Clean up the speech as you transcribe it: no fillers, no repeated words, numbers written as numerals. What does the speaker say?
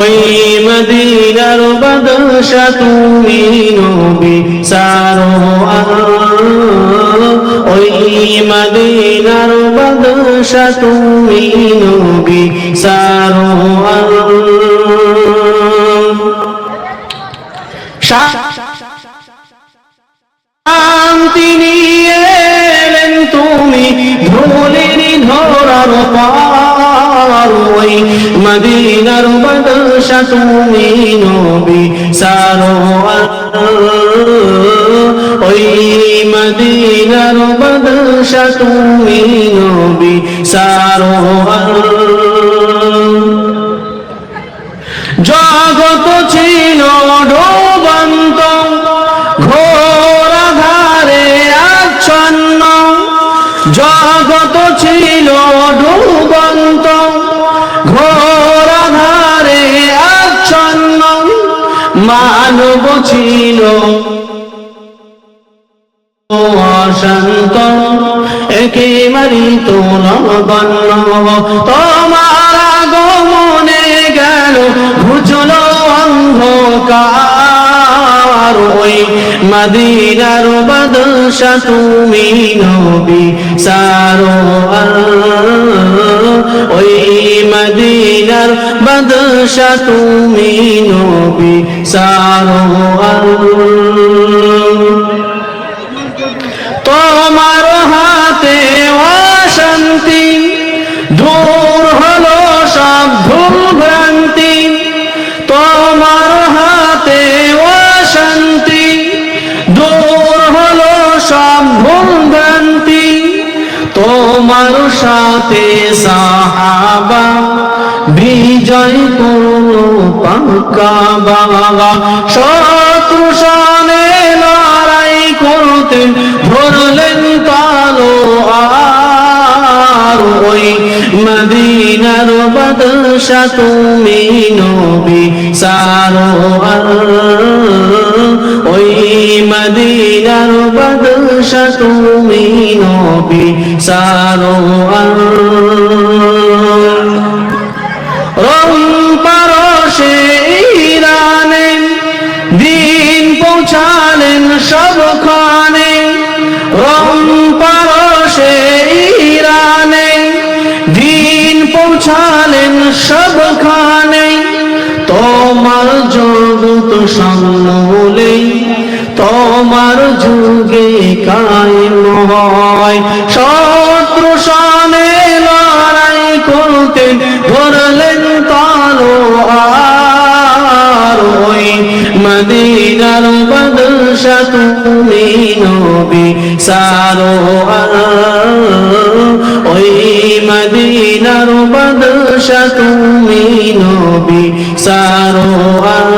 ওই মদিনার বাদশা তুমি নবী সারোয়ার, ওই মদিনার বাদশা তুমি নবী সারোয়ার। শান্তি নিয়ে এলেন তুমি ধুলির ধরার পার, ওই মদিনার বাদশা তুমি নবী সারোয়ার, ওই মদিনার বাদশা তুমি নবী সারোয়ার। জগত ছিল ডোবান্ত ঘোর আধারে আচ্ছন্ন, জগত ছিল ডুবন্ত ঘোর আধারে আচ্ছন্ন, মানব ছিল অশান্ত একেবারে তোলবন্ন। তোমার আগমনে গেল ঘুচল অন্ধকার, ওই মদিনার বাদশা তুমি নবী সারোয়ার, ওই মদিনার বাদশা তুমি নবী সারোয়ার। তোমার হাতে অশান্তি দূর হলো সব ভুল ভ্রান্তি, তোমার হাতে অশান্তি দূর হলো সব ভুল ভ্রান্তি, তোমার সাথে সাহাবা বিজয় করলো পাক্কা বাবা। শত্রু সামনে লড়াই করতে ধরলেন তলোয়ার, ওই মদিনার বাদশা তুমি নবী সারোয়ার, ওই মদিনার বাদশা তুমি নবী সারোয়ার। রং পারশে ইরানে দিন পৌঁছালেন সবখানে, রং পারশে ইরানে দিন পৌঁছালেন সবখানে, তোমার জগৎ সমূলে তোমার যুগে কায়েম হয়। শত্রু সামনে লড়াই করতে ধরলেন তলোয়ার, ওই মদিনার বাদশা তুমি নবী সারোয়ার, ওই মদিনার বাদশা তুমি নবী সারোয়ার।